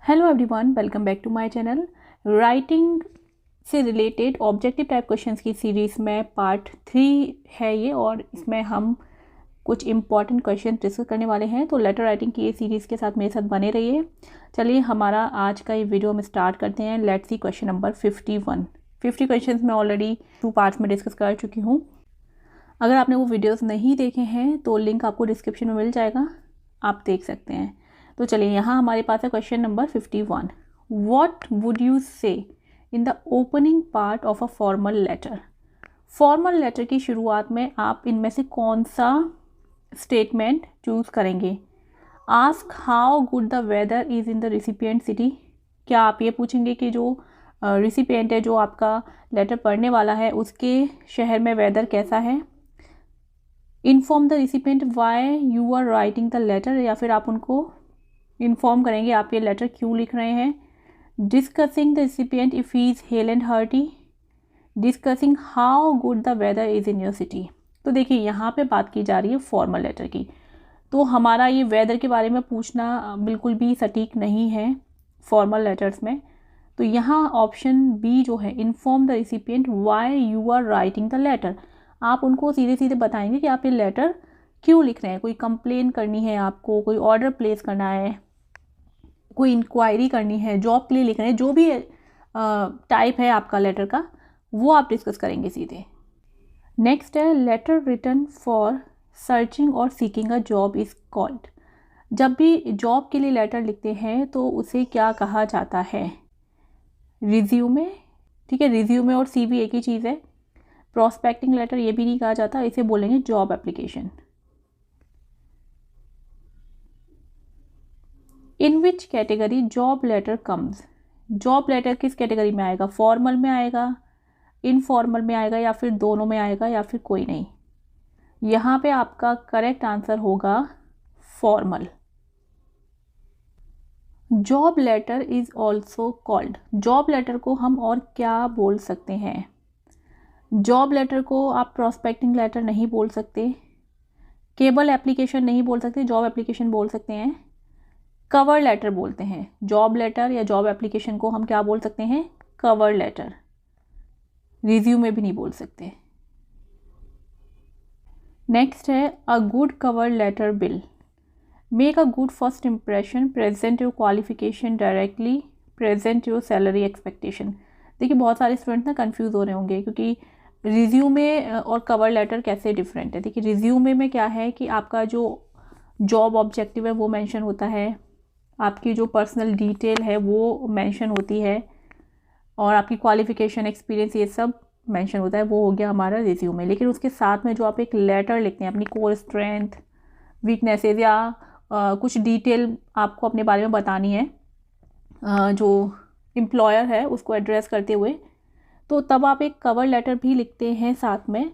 Hello everyone, welcome back to my channel. Writing से related objective type questions की series में part 3 है ये, और इसमें हम कुछ इंपॉर्टेंट क्वेश्चन डिस्कस करने वाले हैं। तो लेटर राइटिंग की ये सीरीज़ के साथ मेरे साथ बने रहिए। चलिए हमारा आज का ये वीडियो हम स्टार्ट करते हैं। Let's see question number 51। 50 question मैं ऑलरेडी 2 पार्ट्स में डिस्कस कर चुकी हूँ। अगर आपने वो वीडियोज़ नहीं देखे हैं तो लिंक आपको डिस्क्रिप्शन में मिल जाएगा, आप देख सकते हैं। तो चलिए यहाँ हमारे पास है question number 51। What would you say in the opening part of a formal letter. Formal letter की शुरुआत में आप इनमें से कौन सा स्टेटमेंट चूज़ करेंगे। Ask how good the weather is in the recipient city. क्या आप ये पूछेंगे कि जो रिसिपिएंट है, जो आपका लेटर पढ़ने वाला है, उसके शहर में वेदर कैसा है। Inform the recipient why you are writing the letter, या फिर आप उनको इन्फॉर्म करेंगे आप ये लेटर क्यों लिख रहे हैं। Discussing the recipient if he is hale and hearty. Discussing how good the weather is in your city. तो देखिए यहाँ पे बात की जा रही है फॉर्मल लेटर की, तो हमारा ये वेदर के बारे में पूछना बिल्कुल भी सटीक नहीं है फॉर्मल लेटर्स में। तो यहाँ ऑप्शन बी जो है, inform the recipient why you are writing the letter, आप उनको सीधे सीधे बताएंगे कि आप ये लेटर क्यों लिख रहे हैं। कोई कंप्लेन करनी है आपको, कोई ऑर्डर प्लेस करना है, कोई इंक्वायरी करनी है, जॉब के लिए लिख रहे हैं, जो भी टाइप है आपका लेटर का, वो आप डिस्कस करेंगे सीधे। नेक्स्ट है लेटर रिटन फॉर सर्चिंग और seeking a job is called. जब भी जॉब के लिए लेटर लिखते हैं तो उसे क्या कहा जाता है। रिज्यूमे, ठीक है, रिज्यूमे और सीवी एक ही चीज़ है। प्रोस्पेक्टिंग लेटर ये भी नहीं कहा जाता, इसे बोलेंगे job application. In which category job letter comes. Job letter किस कैटेगरी में आएगा, फॉर्मल में आएगा, इनफॉर्मल में आएगा, या फिर दोनों में आएगा, या फिर कोई नहीं। यहाँ पे आपका करेक्ट आंसर होगा formal. Job letter is also called. Job letter को हम और क्या बोल सकते हैं। जॉब लेटर को आप प्रोस्पेक्टिंग लेटर नहीं बोल सकते, केबल एप्लीकेशन नहीं बोल सकते, जॉब एप्लीकेशन बोल सकते हैं, कवर लेटर बोलते हैं। जॉब लेटर या जॉब एप्लीकेशन को हम क्या बोल सकते हैं, कवर लेटर। रिज्यूमे भी नहीं बोल सकते। नेक्स्ट है a good cover letter will. Make a good first impression, present your qualification directly, present your salary expectation. देखिए बहुत सारे स्टूडेंट ना कंफ्यूज हो रहे होंगे, क्योंकि रिज्यूमे और कवर लेटर कैसे डिफरेंट है। देखिए रिज्यूमे में क्या है कि आपका जो जॉब ऑब्जेक्टिव है वो मेंशन होता है, आपकी जो पर्सनल डिटेल है वो मेंशन होती है, और आपकी क्वालिफिकेशन, एक्सपीरियंस, ये सब मेंशन होता है। वो हो गया हमारा रिज्यूमे। लेकिन उसके साथ में जो आप एक लेटर लिखते हैं, अपनी कोर स्ट्रेंथ, वीकनेसेस, या कुछ डिटेल आपको अपने बारे में बतानी है जो एम्प्लॉयर है उसको एड्रेस करते हुए, तो तब आप एक कवर लेटर भी लिखते हैं साथ में।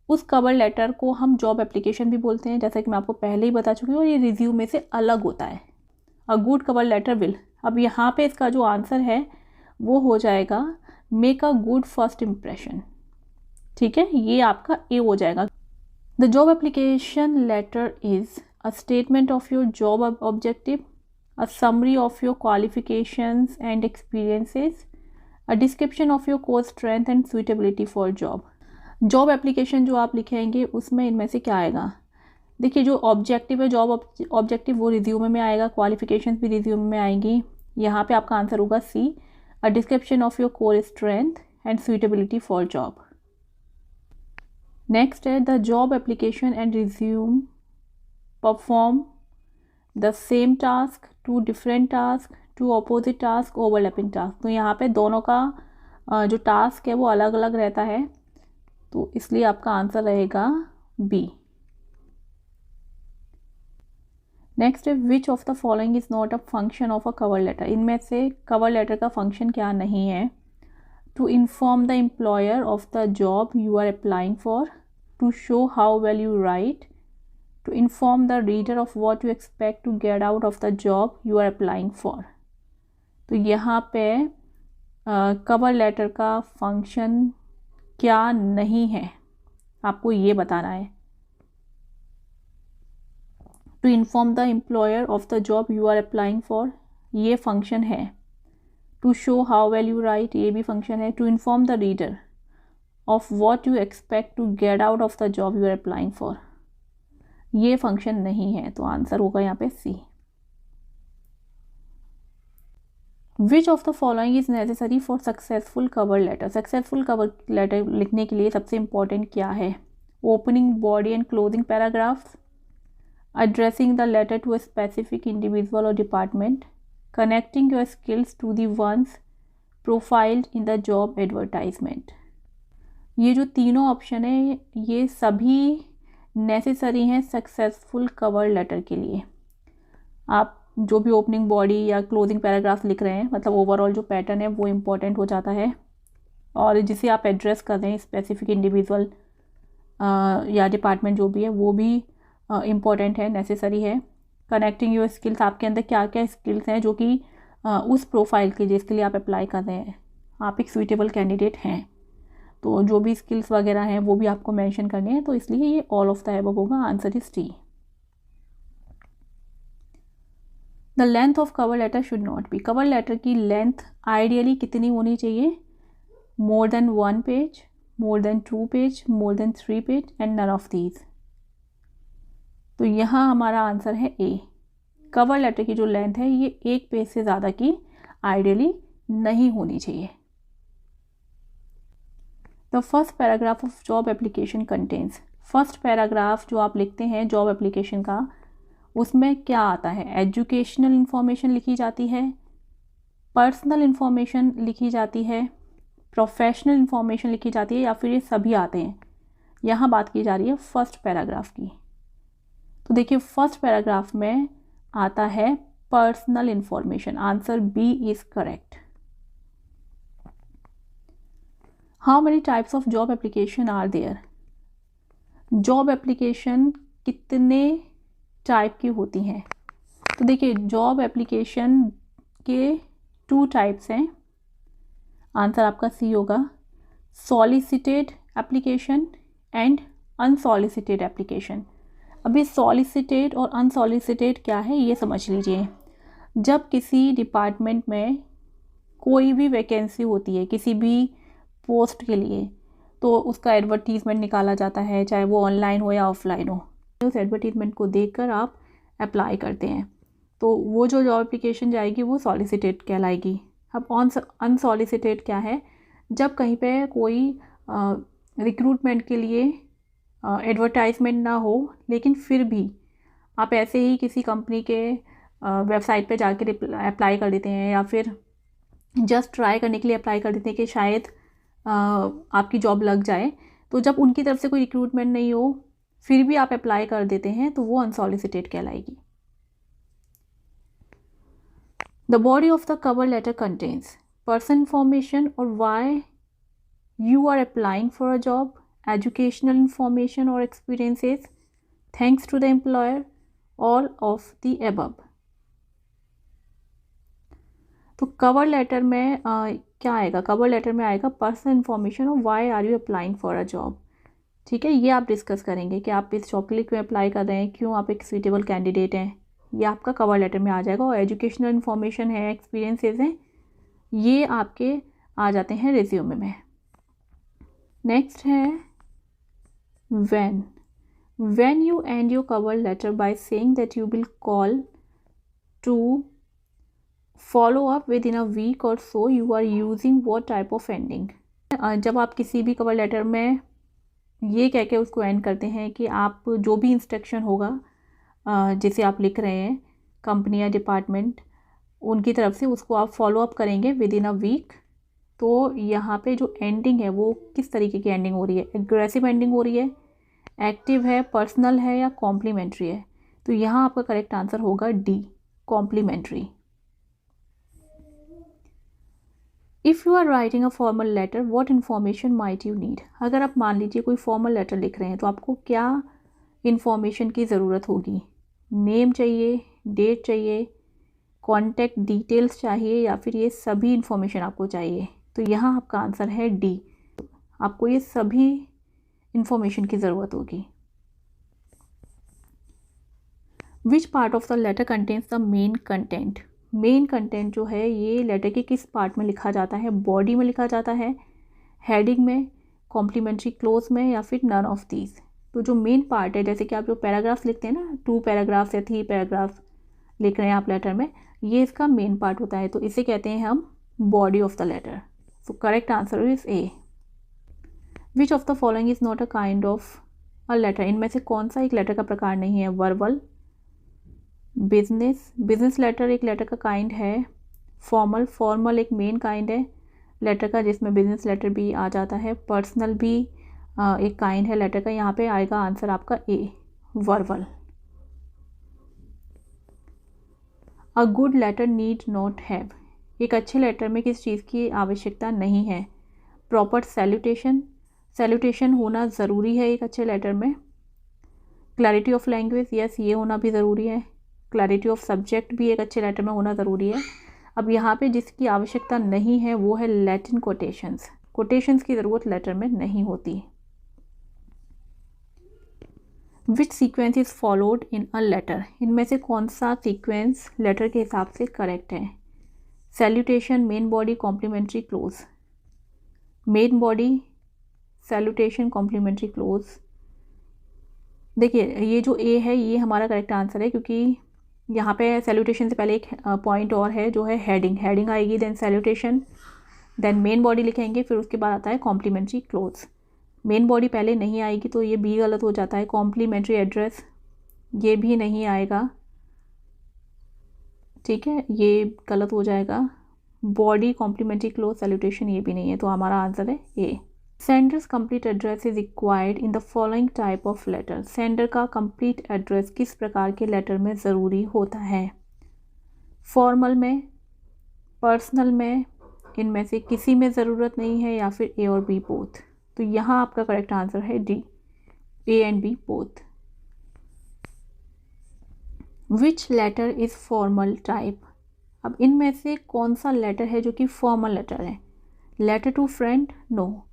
उस कवर लेटर को हम जॉब एप्लीकेशन भी बोलते हैं, जैसा कि मैं आपको पहले ही बता चुकी हूँ, और ये रिज्यूमे से अलग होता है। A good cover letter will. अब यहाँ पे इसका जो आंसर है वो हो जाएगा make a good first impression. ठीक है, ये आपका ए हो जाएगा। The job application letter is a statement of your job objective, a summary of your qualifications and experiences, a description of your core strength and suitability for job. Job application जो आप लिखेंगे उसमें इनमें से क्या आएगा। देखिए जो ऑब्जेक्टिव है, जॉब ऑब्जेक्टिव, वो रिज्यूमे में आएगा, क्वालिफिकेशंस भी रिज्यूमे में आएंगी। यहाँ पे आपका आंसर होगा C, a description of your core strength and suitability for job. Next है the job application and resume perform the same task, two different task, two opposite task, overlapping task. तो यहाँ पे दोनों का जो टास्क है वो अलग अलग रहता है, तो इसलिए आपका आंसर रहेगा बी। नेक्स्ट है which of the following is not a function of a cover letter. इनमें से कवर लेटर का फंक्शन क्या नहीं है। To inform the employer of the job you are applying for, to show how well you write, to inform the reader of what you expect to get out of the job you are applying for. तो यहाँ पे cover letter का function क्या नहीं है, आपको ये बताना है। To inform the employer of the job you are applying for, ये फंक्शन है। To show how well you write, ये भी फंक्शन है। To inform the reader of what you expect to get out of the job you are applying for, ये function नहीं है। तो answer होगा यहाँ पे C. Which of the following is necessary for successful cover letter, successful cover letter लिखने के लिए सबसे इंपॉर्टेंट क्या है? Opening, body and closing paragraphs, addressing the letter to a specific individual or department, connecting your skills to the ones profiled in the job advertisement। ये जो तीनों option है ये सभी नेसेसरी हैं सक्सेसफुल कवर लेटर के लिए। आप जो भी ओपनिंग, बॉडी या क्लोजिंग पैराग्राफ लिख रहे हैं, मतलब ओवरऑल जो पैटर्न है वो इम्पॉर्टेंट हो जाता है, और जिसे आप एड्रेस कर रहे हैं स्पेसिफिक इंडिविजुअल या डिपार्टमेंट जो भी है वो भी इम्पॉर्टेंट है, नेसेसरी है। कनेक्टिंग योर स्किल्स, आपके अंदर क्या क्या स्किल्स हैं जो कि उस प्रोफाइल के जिसके लिए आप अप्लाई कर रहे हैं, आप एक सूटेबल कैंडिडेट हैं, तो जो भी स्किल्स वगैरह हैं वो भी आपको मेंशन करने हैं। तो इसलिए ये ऑल ऑफ द अबव होगा, answer is D. The length of cover letter should not be, cover letter की लेंथ आइडियली कितनी होनी चाहिए? More than 1 page, more than 2 page, more than 3 page and none of these. तो यहाँ हमारा answer है ए। Cover letter की जो लेंथ है ये 1 पेज से ज़्यादा की आइडियली नहीं होनी चाहिए। The first paragraph of job application contains, first paragraph जो आप लिखते हैं जॉब एप्लीकेशन का, उसमें क्या आता है? एजुकेशनल इंफॉर्मेशन लिखी जाती है, पर्सनल इंफॉर्मेशन लिखी जाती है, प्रोफेशनल इंफॉर्मेशन लिखी जाती है, या फिर ये सभी आते हैं? यहाँ बात की जा रही है फर्स्ट पैराग्राफ की। तो देखिए फर्स्ट पैराग्राफ में आता है personal information, answer B is correct. How many types of job application are there, job application कितने टाइप की होती हैं? तो देखिए जॉब एप्लीकेशन के 2 टाइप्स हैं, आंसर आपका सी होगा। Solicited application and unsolicited application. अभी सॉलिसिटेड और अनसॉलिसिटेड क्या है ये समझ लीजिए। जब किसी डिपार्टमेंट में कोई भी वैकेंसी होती है किसी भी पोस्ट के लिए, तो उसका एडवर्टीज़मेंट निकाला जाता है, चाहे वो ऑनलाइन हो या ऑफलाइन हो। उस एडवर्टीज़मेंट को देखकर आप अप्लाई करते हैं, तो वो जो जॉब एप्लीकेशन जाएगी वो सॉलिसिटेड कहलाएगी। अब अनसॉलिसिटेड क्या है? जब कहीं पे कोई रिक्रूटमेंट के लिए एडवर्टाइजमेंट ना हो, लेकिन फिर भी आप ऐसे ही किसी कंपनी के वेबसाइट पे जाके अप्लाई कर देते हैं, या फिर जस्ट ट्राई करने के लिए अप्लाई कर देते हैं कि शायद आपकी जॉब लग जाए। तो जब उनकी तरफ से कोई रिक्रूटमेंट नहीं हो फिर भी आप अप्लाई कर देते हैं, तो वो अनसॉलिसिटेड कहलाएगी। The body of the cover letter contains person information और why you are applying for a job, educational information or experiences, thanks to the employer, all of the above। तो कवर लेटर में क्या आएगा? Cover letter में आएगा personal information और why are you applying for a job. ठीक है, ये आप डिस्कस करेंगे कि आप इस जॉब के लिए क्यों अप्लाई कर रहे हैं, क्यों आप एक सूटेबल कैंडिडेट हैं, ये आपका कवर लेटर में आ जाएगा। और एजुकेशनल इंफॉर्मेशन है, एक्सपीरियंसेस हैं, ये आपके आ जाते हैं रिज्यूमे में। नेक्स्ट है when you end your cover letter by saying that you will call to follow up within a week or so, you are using what type of ending? जब आप किसी भी कवर लेटर में ये कह के उसको एंड करते हैं कि आप जो भी इंस्ट्रक्शन होगा जिसे आप लिख रहे हैं कंपनी या डिपार्टमेंट उनकी तरफ से, उसको आप फॉलो अप करेंगे विद इन अ वीक, तो यहाँ पे जो एंडिंग है वो किस तरीके की एंडिंग हो रही है? एग्रेसिव एंडिंग हो रही है, एक्टिव है, पर्सनल है, या कॉम्प्लीमेंट्री है? तो यहाँ आपका करेक्ट आंसर होगा D, complementary. If you are writing a formal letter what information might you need, अगर आप मान लीजिए कोई फॉर्मल लेटर लिख रहे हैं तो आपको क्या इन्फॉर्मेशन की ज़रूरत होगी? नेम चाहिए, डेट चाहिए, कॉन्टैक्ट डिटेल्स चाहिए, या फिर ये सभी इन्फॉर्मेशन आपको चाहिए? तो यहाँ आपका आंसर है डी, आपको ये सभी इंफॉर्मेशन की ज़रूरत होगी। Which part of the letter contains the main content, main content जो है ये लेटर के किस पार्ट में लिखा जाता है, बॉडी में लिखा जाता है, हेडिंग में, कॉम्प्लीमेंट्री क्लोज में, या फिर नन ऑफ दीज। तो जो मेन पार्ट है, जैसे कि आप जो पैराग्राफ्स लिखते हैं ना, 2 पैराग्राफ्स या 3 पैराग्राफ्स लिख रहे हैं आप लेटर में, ये इसका मेन पार्ट होता है, तो इसे कहते हैं हम body of the letter. So correct answer is A. Which of the following is not a kind of a letter, इनमें से कौन सा एक लेटर का प्रकार नहीं है? वर्बल, बिजनेस, बिजनेस लेटर एक लेटर का काइंड है। फॉर्मल, फॉर्मल एक मेन काइंड है लेटर का जिसमें बिजनेस लेटर भी आ जाता है। पर्सनल भी एक काइंड है लेटर का, यहाँ पे आएगा आंसर आपका A, verbal. A good letter need not have, एक अच्छे लेटर में किस चीज़ की आवश्यकता नहीं है? प्रॉपर सैल्यूटेशन, सैल्यूटेशन होना ज़रूरी है एक अच्छे लेटर में। क्लैरिटी ऑफ लैंग्वेज, यस ये होना भी ज़रूरी है। क्लैरिटी ऑफ सब्जेक्ट भी एक अच्छे लेटर में होना ज़रूरी है। अब यहाँ पे जिसकी आवश्यकता नहीं है वो है लैटिन कोटेशंस, कोटेशंस की ज़रूरत लेटर में नहीं होती। Which sequence is followed in a letter, इनमें से कौन सा सीक्वेंस लेटर के हिसाब से करेक्ट है? Salutation, main body, complimentary close. Main body, salutation, complimentary close. देखिए ये जो ए है ये हमारा करेक्ट आंसर है, क्योंकि यहाँ पे सैल्यूटेशन से पहले एक पॉइंट और है जो है हेडिंग, हेडिंग आएगी, then salutation, then main body लिखेंगे, फिर उसके बाद आता है कॉम्प्लीमेंट्री क्लोज। मेन बॉडी पहले नहीं आएगी तो ये बी गलत हो जाता है। कॉम्प्लीमेंट्री एड्रेस ये भी नहीं आएगा, ठीक है, ये गलत हो जाएगा। बॉडी, कॉम्प्लीमेंट्री क्लोज, सैल्यूटेशन ये भी नहीं है, तो हमारा आंसर है A. Sender's complete address is required in the following type of letter, sender का कंप्लीट एड्रेस किस प्रकार के लेटर में ज़रूरी होता है? फॉर्मल में, पर्सनल में, इनमें से किसी में ज़रूरत नहीं है, या फिर ए और बी बोथ? तो यहाँ आपका करेक्ट आंसर है D, A and B both. Which letter is formal type, अब इनमें से कौन सा लेटर है जो कि फॉर्मल लेटर है? Letter to friend, no,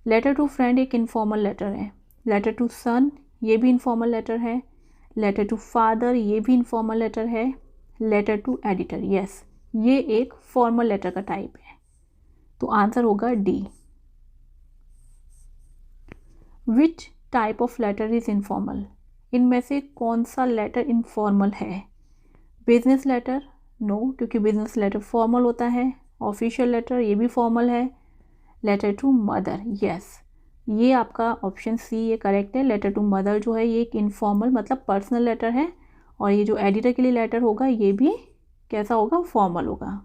letter to friend एक इनफॉर्मल लेटर है। लेटर टू सन ये भी इनफॉर्मल लेटर है। लेटर टू फादर ये भी इनफॉर्मल लेटर है। लेटर टू एडिटर, यस ये एक फॉर्मल लेटर का टाइप है, तो आंसर होगा D. Which type of letter is informal, इनमें से कौन सा लेटर इनफॉर्मल है? बिजनेस लेटर, नो क्योंकि बिजनेस लेटर फॉर्मल होता है। ऑफिशियल लेटर ये भी फॉर्मल है। लेटर टू मदर, यस ये आपका ऑप्शन सी ये करेक्ट है। लेटर टू मदर जो है ये एक इनफॉर्मल मतलब पर्सनल लेटर है, और ये जो एडिटर के लिए लेटर होगा ये भी कैसा होगा? फॉर्मल होगा।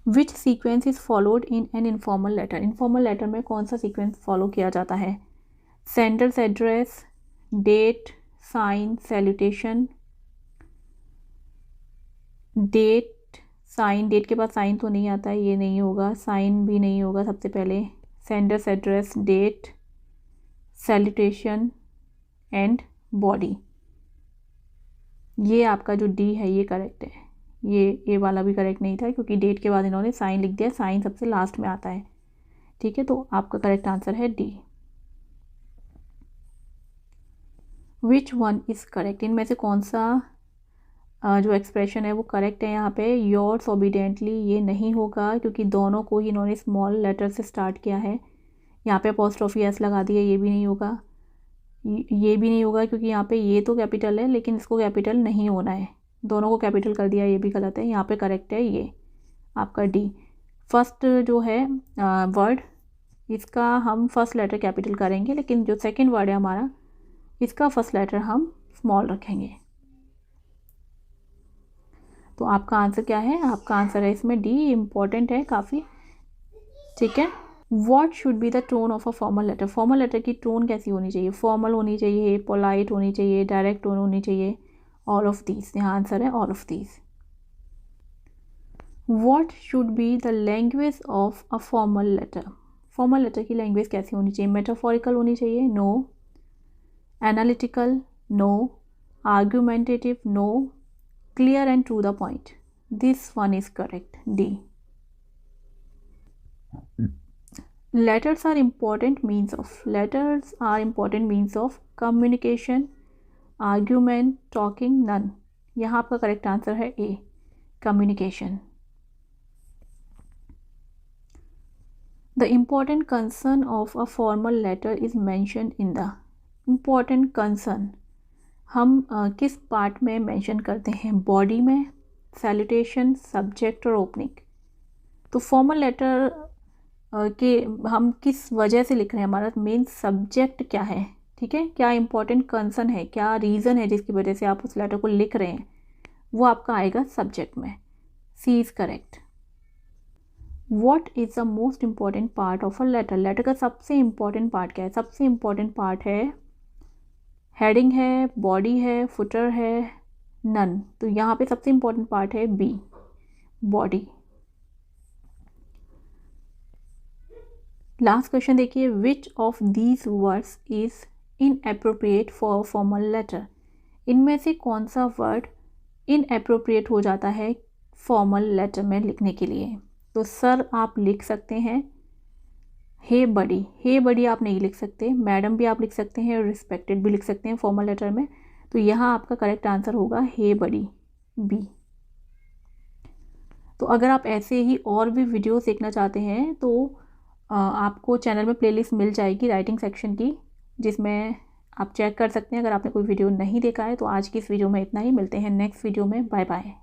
Which sequence is followed in an informal letter, informal letter में कौन सा सीक्वेंस फॉलो किया जाता है? Sender's address, date, sign, salutation. Date, sign, date के बाद साइन तो नहीं आता है, ये नहीं होगा, साइन भी नहीं होगा सबसे पहले। Sender's address, date, salutation and body, ये आपका जो डी है ये करेक्ट है। ये ए वाला भी करेक्ट नहीं था क्योंकि डेट के बाद इन्होंने साइन लिख दिया, साइन सबसे लास्ट में आता है, ठीक है, तो आपका करेक्ट आंसर है D. Which one is correct, इनमें से कौन सा जो एक्सप्रेशन है वो करेक्ट है? यहाँ पे योर्स ओबीडियंटली ये नहीं होगा क्योंकि दोनों को ही इन्होंने स्मॉल लेटर से स्टार्ट किया है। यहाँ पे अपोस्ट्रोफी एस लगा दिया, ये भी नहीं होगा। ये भी नहीं होगा क्योंकि यहाँ पे ये तो कैपिटल है लेकिन इसको कैपिटल नहीं होना है, दोनों को कैपिटल कर दिया, ये भी गलत है। यहाँ पे करेक्ट है ये आपका डी। फर्स्ट जो है वर्ड इसका हम फर्स्ट लेटर कैपिटल करेंगे, लेकिन जो सेकेंड वर्ड है हमारा इसका फर्स्ट लेटर हम स्मॉल रखेंगे। तो आपका आंसर क्या है? आपका आंसर है इसमें डी, इम्पॉर्टेंट है काफ़ी, ठीक है। What should be the tone of a formal letter, formal letter की टोन कैसी होनी चाहिए? फॉर्मल होनी चाहिए, पोलाइट होनी चाहिए, डायरेक्ट टोन होनी चाहिए, ऑल ऑफ दीज, यहाँ आंसर है all of these. What should be the language of a formal letter, formal letter की लैंग्वेज कैसी होनी चाहिए? मेटाफोरिकल होनी चाहिए, no. Analytical, no. Argumentative, no. Clear and to the point, this one is correct, D. Letters are important means of communication, argument, talking, none. यहाँ आपका correct answer है A, communication. The important concern of a formal letter is mentioned in the. Important concern हम किस part में mention करते हैं? Body में, salutation, subject और ओपनिंग। तो फॉर्मल लेटर के हम किस वजह से लिख रहे हैं, हमारा मेन सब्जेक्ट क्या है, ठीक है, क्या इंपॉर्टेंट कंसर्न है, क्या रीज़न है जिसकी वजह से आप उस लेटर को लिख रहे हैं, वो आपका आएगा सब्जेक्ट में। C is correct. What is the most important part of a letter? Letter का सबसे इम्पॉर्टेंट पार्ट क्या है? सबसे इम्पॉर्टेंट पार्ट है हेडिंग है, बॉडी है, फुटर है, नन। तो यहाँ पे सबसे इम्पॉर्टेंट पार्ट है बी, बॉडी। लास्ट क्वेश्चन देखिए, which of these words is inappropriate for formal letter? इनमें से कौन सा वर्ड इनएप्रोप्रिएट हो जाता है फॉर्मल लेटर में लिखने के लिए? तो सर आप लिख सकते हैं, हे बडी, हे बडी आप नहीं लिख सकते, मैडम भी आप लिख सकते हैं और रिस्पेक्टेड भी लिख सकते हैं फॉर्मल लेटर में। तो यहाँ आपका करेक्ट आंसर होगा हे बडी, बी। तो अगर आप ऐसे ही और भी वीडियोस देखना चाहते हैं तो आपको चैनल में प्लेलिस्ट मिल जाएगी राइटिंग सेक्शन की, जिसमें आप चेक कर सकते हैं। अगर आपने कोई वीडियो नहीं देखा है तो आज की इस वीडियो में इतना ही। मिलते हैं नेक्स्ट वीडियो में। Bye bye.